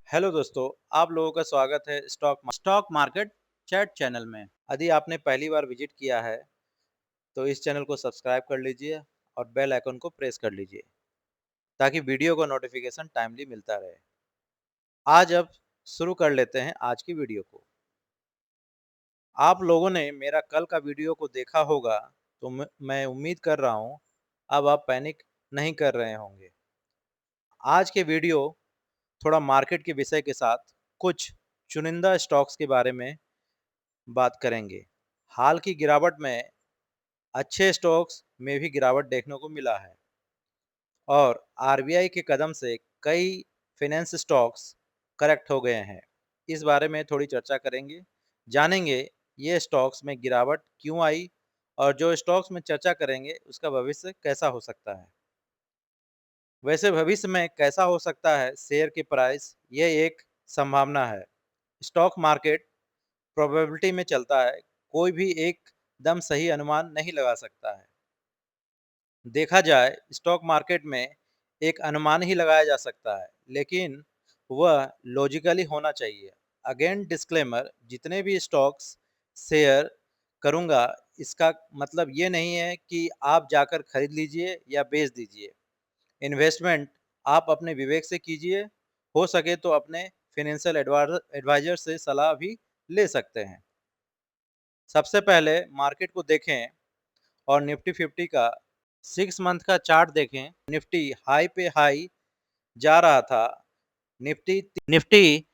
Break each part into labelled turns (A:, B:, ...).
A: Hello दोस्तों, आप लोगों का स्वागत है स्टॉक मार्केट चैट चैनल में। यदि आपने पहली बार विजिट किया है, तो इस चैनल को सब्सक्राइब कर लीजिए और बेल आइकन को प्रेस कर लीजिए, ताकि वीडियो का नोटिफिकेशन टाइमली मिलता रहे। आज अब शुरू कर लेते हैं आज की वीडियो को। आप लोगों ने मेरा कल का वीडियो को देखा होगा, तो मैं उम्मीद कर रहा हूँ, अब आप पैनिक नहीं कर रहे होंगे। आज के वीडियो थोड़ा मार्केट के विषय के साथ कुछ चुनिंदा स्टॉक्स के बारे में बात करेंगे। हाल की गिरावट में अच्छे स्टॉक्स में भी गिरावट देखने को मिला है और आरबीआई के कदम से कई फाइनेंस स्टॉक्स करेक्ट हो गए हैं। इस बारे में थोड़ी चर्चा करेंगे, जानेंगे ये स्टॉक्स में गिरावट क्यों आई और जो स्टॉक्स में चर्चा करेंगे उसका भविष्य कैसा हो सकता है। वैसे भविष्य में कैसा हो सकता है शेयर की प्राइस, ये एक संभावना है। स्टॉक मार्केट प्रोबेबिलिटी में चलता है, कोई भी एकदम सही अनुमान नहीं लगा सकता है। देखा जाए स्टॉक मार्केट में एक अनुमान ही लगाया जा सकता है, लेकिन वह लॉजिकली होना चाहिए। अगेन डिस्क्लेमर, जितने भी स्टॉक्स शेयर करूंगा, इसका मतलब ये नहीं है कि आप जाकर खरीद लीजिए या बेच दीजिए। इन्वेस्टमेंट आप अपने विवेक से कीजिए, हो सके तो अपने फाइनेंशियल एडवाइजर से सलाह भी ले सकते हैं। सबसे पहले मार्केट को देखें और निफ्टी 50 का 6 मंथ का चार्ट देखें। निफ्टी हाई पे हाई जा रहा था। निफ्टी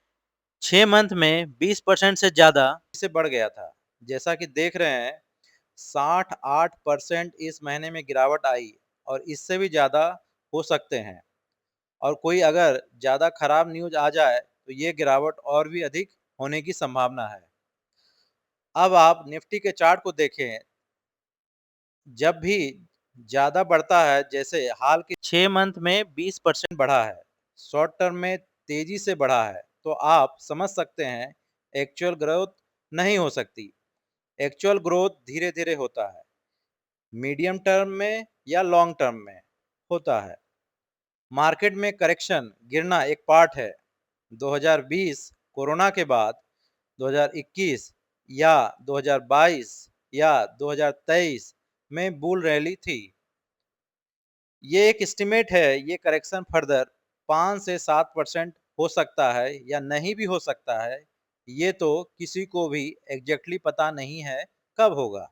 A: 6 मंथ में 20% से ज़्यादा से बढ़ गया था। जैसा कि देख रहे हैं, 68% इस महीने में गिरावट आई और इससे भी ज़्यादा हो सकते हैं। और कोई अगर ज़्यादा खराब न्यूज़ आ जाए तो ये गिरावट और भी अधिक होने की संभावना है। अब आप निफ्टी के चार्ट को देखें। जब भी ज़्यादा बढ़ता है, जैसे हाल के 6 मंथ में 20% बढ़ा है, शॉर्ट टर्म में तेज़ी से बढ़ा है, तो आप समझ सकते हैं एक्चुअल ग्रोथ नहीं हो सकती। एक्चुअल ग्रोथ धीरे-धीरे होता है, मीडियम टर्म में या लॉन्ग टर्म में होता है। मार्केट में करेक्शन गिरना एक पार्ट है। 2020 कोरोना के बाद 2021 या 2022 या 2023 में बुल रैली थी। ये एक एस्टिमेट है, ये करेक्शन फर्दर 5 से 7% हो सकता है या नहीं भी हो सकता है। ये तो किसी को भी एग्जैक्टली पता नहीं है कब होगा।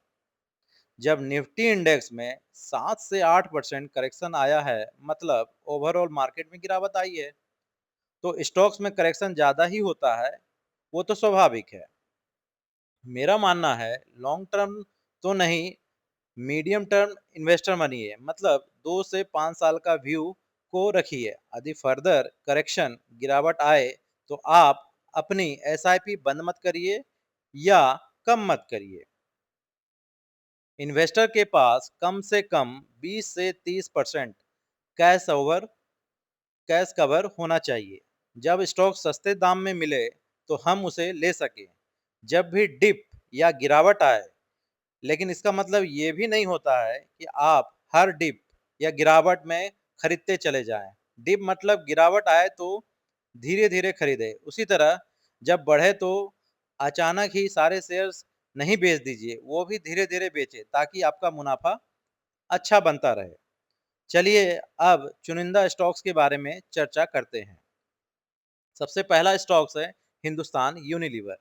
A: जब निफ्टी इंडेक्स में 7 से 8% करेक्शन आया है, मतलब ओवरऑल मार्केट में गिरावट आई है। तो स्टॉक्स में करेक्शन ज़्यादा ही होता है, वो तो स्वाभाविक है। मेरा मानना है लॉन्ग टर्म तो नहीं, मीडियम टर्म इन्वेस्टर बनिए, मतलब 2 से 5 साल का व्यू को रखिए। यदि फर्दर करेक्शन गिरावट आए तो आप अपनी एसआईपी बंद मत करिए या कम मत करिए। इन्वेस्टर के पास कम से कम 20 से 30% कैश ओवर कैश कवर होना चाहिए। जब स्टॉक सस्ते दाम में मिले तो हम उसे ले सकें। जब भी डिप या गिरावट आए, लेकिन इसका मतलब ये भी नहीं होता है कि आप हर डिप या गिरावट में खरीदते चले जाएं। डिप मतलब गिरावट आए तो धीरे धीरे खरीदें। उसी तरह जब बढ़े तो अचानक ही सारे शेयर्स नहीं बेच दीजिए, वो भी धीरे धीरे बेचें, ताकि आपका मुनाफा अच्छा बनता रहे। चलिए अब चुनिंदा स्टॉक्स के बारे में चर्चा करते हैं। सबसे पहला स्टॉक्स है हिंदुस्तान यूनिलीवर।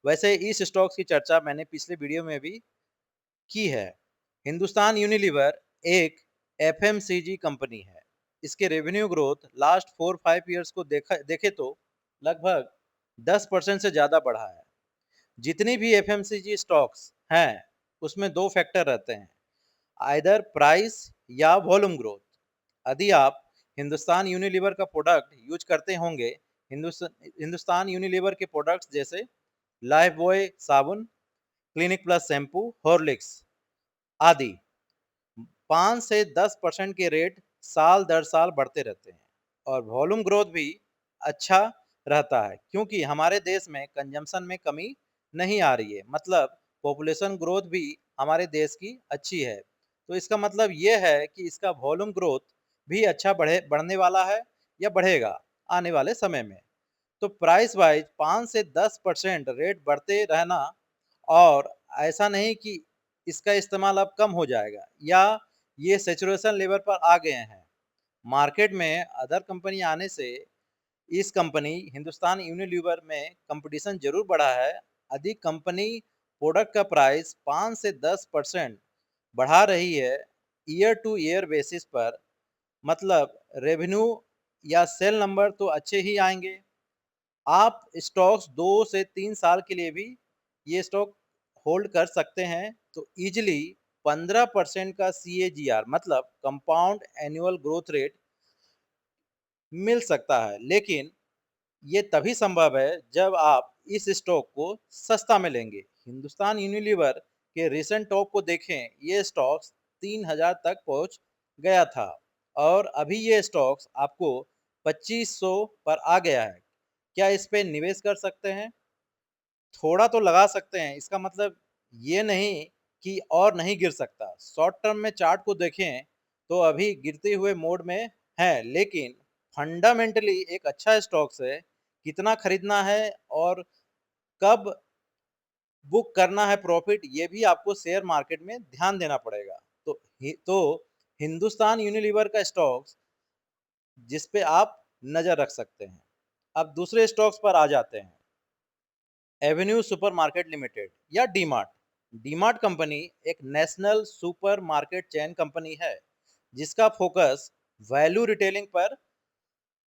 A: वैसे इस स्टॉक्स की चर्चा मैंने पिछले वीडियो में भी की है। हिंदुस्तान यूनिलीवर एक एफएमसीजी कंपनी है। इसके रेवेन्यू ग्रोथ लास्ट 4-5 ईयर्स को देखे तो लगभग 10% से ज़्यादा बढ़ा है। जितनी भी एफएमसीजी स्टॉक्स हैं, उसमें दो फैक्टर रहते हैं, आइदर प्राइस या वॉल्यूम ग्रोथ। यदि आप हिंदुस्तान यूनिलीवर का प्रोडक्ट यूज करते होंगे, हिंदुस्तान यूनिलीवर के प्रोडक्ट्स जैसे लाइफ बॉय साबुन, क्लिनिक प्लस शैम्पू, हॉर्लिक्स आदि 5 से 10% के रेट साल दर साल बढ़ते रहते हैं। और वॉल्यूम ग्रोथ भी अच्छा रहता है, क्योंकि हमारे देश में कंजम्पशन में कमी नहीं आ रही है, मतलब पॉपुलेशन ग्रोथ भी हमारे देश की अच्छी है। तो इसका मतलब ये है कि इसका वॉल्यूम ग्रोथ भी अच्छा बढ़ने वाला है या बढ़ेगा। आने वाले समय में। तो प्राइस वाइज 5 से 10% रेट बढ़ते रहना, और ऐसा नहीं कि इसका इस्तेमाल अब कम हो जाएगा या ये सैचुरेशन लेवल पर आ गए हैं। मार्केट में अदर कंपनी आने से इस कंपनी हिंदुस्तान यूनिलीवर में कंपटीशन जरूर बढ़ा है। अधिक कंपनी प्रोडक्ट का प्राइस 5 से 10% बढ़ा रही है ईयर टू ईयर बेसिस पर, मतलब रेवेन्यू या सेल नंबर तो अच्छे ही आएंगे। आप स्टॉक्स 2 से 3 साल के लिए भी ये स्टॉक होल्ड कर सकते हैं, तो इजीली 15% का CAGR मतलब कंपाउंड एनुअल ग्रोथ रेट मिल सकता है। लेकिन ये तभी संभव है जब आप इस स्टॉक को सस्ता में लेंगे। हिंदुस्तान यूनिलीवर के रिसेंट टॉप को देखें, ये स्टॉक्स 3000 तक पहुंच गया था और अभी ये स्टॉक्स आपको 2500 पर आ गया है। क्या इस पे निवेश कर सकते हैं? थोड़ा तो लगा सकते हैं, इसका मतलब ये नहीं कि और नहीं गिर सकता। शॉर्ट टर्म में चार्ट को देखें तो अभी गिरते हुए मोड में है, लेकिन फंडामेंटली एक अच्छा स्टॉक्स है। कितना खरीदना है और कब बुक करना है प्रॉफिट, ये भी आपको शेयर मार्केट में ध्यान देना पड़ेगा। तो हिंदुस्तान यूनिलीवर का स्टॉक्स जिस पे आप नजर रख सकते हैं। अब दूसरे स्टॉक्स पर आ जाते हैं। एवेन्यू सुपरमार्केट लिमिटेड या डीमार्ट। डीमार्ट कंपनी एक नेशनल सुपरमार्केट चेन कंपनी है जिसका फोकस वैल्यू रिटेलिंग पर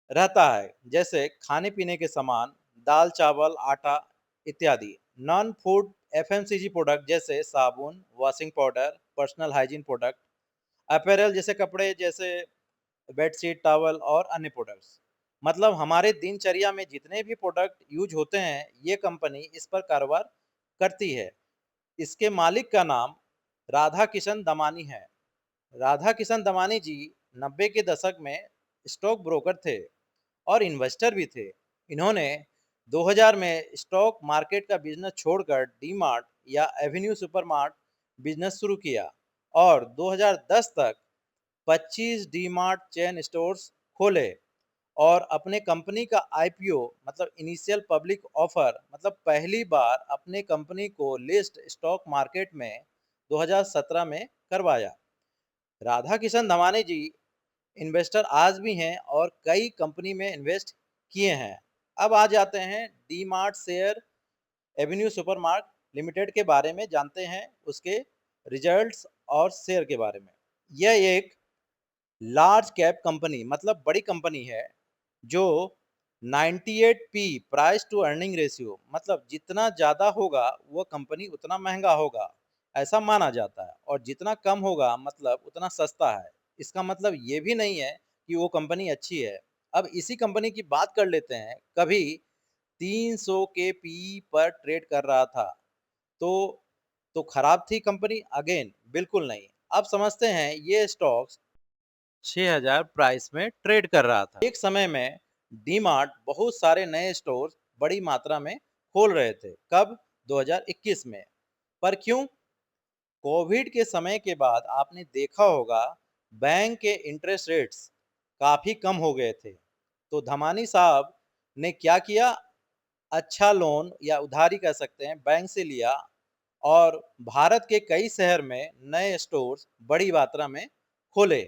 A: रहता है, जैसे खाने पीने के सामान, दाल चावल आटा इत्यादि। नॉन फूड FMCG प्रोडक्ट जैसे साबुन, washing powder, personal hygiene product, apparel जैसे कपड़े जैसे बेडशीट, टॉवल और अन्य प्रोडक्ट्स। मतलब हमारे दिनचर्या में जितने भी प्रोडक्ट यूज होते हैं, ये कंपनी इस पर कारोबार करती है। इसके मालिक का नाम राधा किशन दमानी है। राधा किशन दमानी जी 90 के दशक में स्टॉक ब्रोकर थे और इन्वेस्टर भी थे। इन्होंने 2000 में स्टॉक मार्केट का बिजनेस छोड़कर डीमार्ट या एवेन्यू सुपरमार्ट बिजनेस शुरू किया और 2010 तक 25 डीमार्ट चेन स्टोर्स खोले और अपने कंपनी का IPO मतलब इनिशियल पब्लिक ऑफर मतलब पहली बार अपने कंपनी को लिस्ट स्टॉक मार्केट में 2017 में करवाया। राधा किशन धमानी जी इन्वेस्टर आज भी हैं और कई कंपनी में इन्वेस्ट किए हैं। अब आ जाते हैं D mart share Avenue supermart limited के बारे में, जानते हैं उसके रिजल्ट्स और शेयर के बारे में। यह एक लार्ज कैप कंपनी मतलब बड़ी कंपनी है जो 98p price to earning ratio मतलब जितना ज़्यादा होगा वो कंपनी उतना महंगा होगा ऐसा माना जाता है, और जितना कम होगा मतलब उतना सस्ता है। इसका मतलब ये भी नहीं है कि वो कंपनी अच्छी है। अब इसी कंपनी की बात कर लेते हैं। कभी 300 के पी पर ट्रेड कर रहा था, तो खराब थी कंपनी? अगेन बिल्कुल नहीं। अब समझते हैं ये स्टॉक्स 6000 प्राइस में ट्रेड कर रहा था। एक समय में डीमार्ट बहुत सारे नए स्टोर बड़ी मात्रा में खोल रहे थे। कब? 2021 में। पर क्यों? कोविड के समय के बाद आपने देखा होगा बैंक के इंटरेस्ट रेट्स काफी कम हो गए थे, तो धमानी साहब ने क्या किया? अच्छा लोन या उधारी कह सकते हैं, बैंक से लिया और भारत के कई शहर में नए स्टोर्स बड़ी मात्रा में खोले।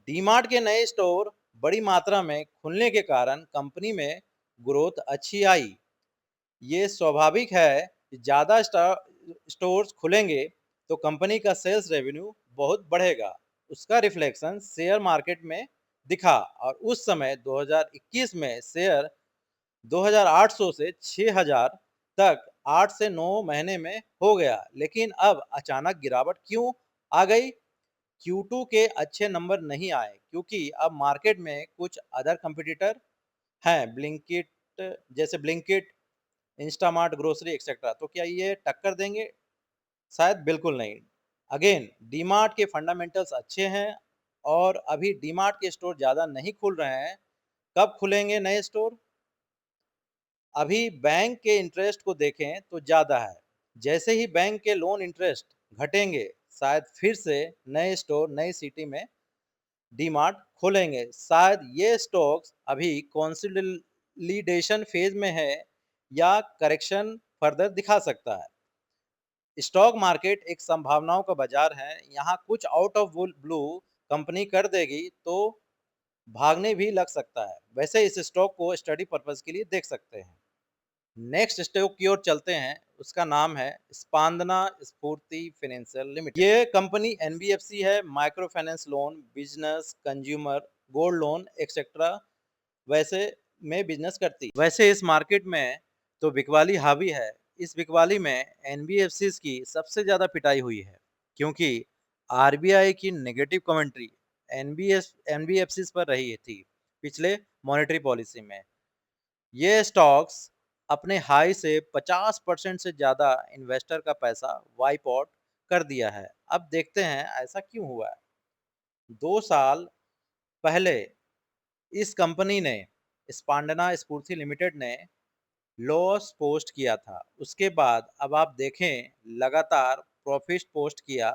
A: डीमार्ट के नए स्टोर बड़ी मात्रा में खुलने के कारण कंपनी में ग्रोथ अच्छी आई। ये स्वाभाविक है कि ज़्यादा स्टोर्स खुलेंगे तो कंपनी का सेल्स रेवेन्यू बहुत बढ़ेगा। उसका रिफ्लेक्शन शेयर मार्केट में दिखा और उस समय 2021 में शेयर 2800 से 6000 तक 8 से 9 महीने में हो गया। लेकिन अब अचानक गिरावट क्यों आ गई? Q2 के अच्छे नंबर नहीं आए क्योंकि अब मार्केट में कुछ अदर कंपटीटर हैं, ब्लिंकिट, इंस्टामार्ट, ग्रोसरी एक्सेट्रा। तो क्या ये टक्कर देंगे? शायद बिल्कुल नहीं। अगेन डीमार्ट के फंडामेंटल्स अच्छे हैं और अभी डीमार्ट के स्टोर ज़्यादा नहीं खुल रहे हैं। कब खुलेंगे नए स्टोर? अभी बैंक के इंटरेस्ट को देखें तो ज़्यादा है। जैसे ही बैंक के लोन इंटरेस्ट घटेंगे शायद फिर से नए स्टोर नई सिटी में डीमार्ट खोलेंगे। शायद ये स्टॉक्स अभी कंसोलिडेशन फेज में है या करेक्शन फर्दर दिखा सकता है। स्टॉक मार्केट एक संभावनाओं का बाजार है। यहाँ कुछ आउट ऑफ ब्लू कंपनी कर देगी तो भागने भी लग सकता है। वैसे इस स्टॉक को स्टडी पर्पज के लिए देख सकते हैं। नेक्स्ट स्टॉक की ओर चलते हैं, उसका नाम है स्पंदना स्फूर्ति फाइनेंशियल लिमिटेड। ये कंपनी एनबीएफसी है, micro finance loan, business, consumer, gold loan etcetera वैसे में बिजनेस करती है। वैसे इस मार्केट में तो बिकवाली हावी है। इस बिकवाली में एनबीएफसी की सबसे ज्यादा पिटाई हुई है, क्योंकि आरबीआई की नेगेटिव कमेंट्री एनबीएफसी पर रही थी पिछले मॉनेटरी पॉलिसी में। ये स्टॉक्स अपने हाई से 50% से ज्यादा इन्वेस्टर का पैसा वाइप आउट कर दिया है। अब देखते हैं ऐसा क्यों हुआ है। 2 साल पहले इस कंपनी ने, स्पंदना स्फूर्ति लिमिटेड ने लॉस पोस्ट किया था। उसके बाद अब आप देखें लगातार प्रॉफिट पोस्ट किया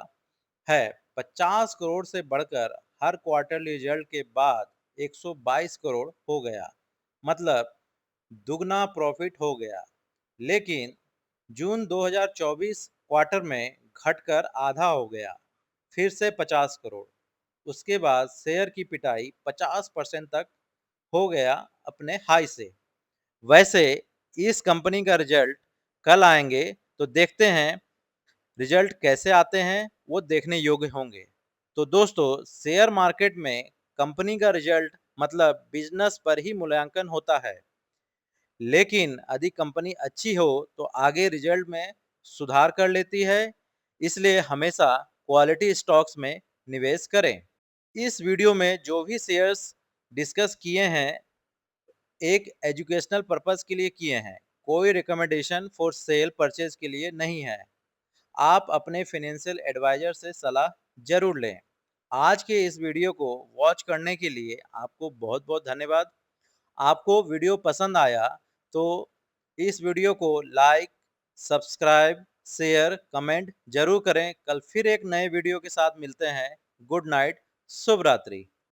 A: है। 50 करोड़ से बढ़कर हर क्वार्टरली रिजल्ट के बाद 122 करोड़ हो गया, मतलब दुगना प्रॉफिट हो गया। लेकिन जून 2024 क्वार्टर में घटकर आधा हो गया, फिर से 50 करोड़। उसके बाद शेयर की पिटाई 50% तक हो गया अपने हाई से। वैसे इस कंपनी का रिजल्ट कल आएंगे तो देखते हैं रिजल्ट कैसे आते हैं, वो देखने योग्य होंगे। तो दोस्तों, शेयर मार्केट में कंपनी का रिजल्ट मतलब बिजनेस पर ही मूल्यांकन होता है। लेकिन यदि कंपनी अच्छी हो तो आगे रिजल्ट में सुधार कर लेती है। इसलिए हमेशा क्वालिटी स्टॉक्स में निवेश करें। इस वीडियो में जो भी शेयर्स डिस्कस किए हैं एक एजुकेशनल पर्पस के लिए किए हैं, कोई रिकमेंडेशन फॉर सेल परचेज के लिए नहीं है। आप अपने फाइनेंशियल एडवाइजर से सलाह जरूर लें। आज के इस वीडियो को वॉच करने के लिए आपको बहुत बहुत धन्यवाद। आपको वीडियो पसंद आया तो इस वीडियो को लाइक, सब्सक्राइब, शेयर, कमेंट जरूर करें। कल फिर एक नए वीडियो के साथ मिलते हैं। गुड नाइट, शुभ रात्रि।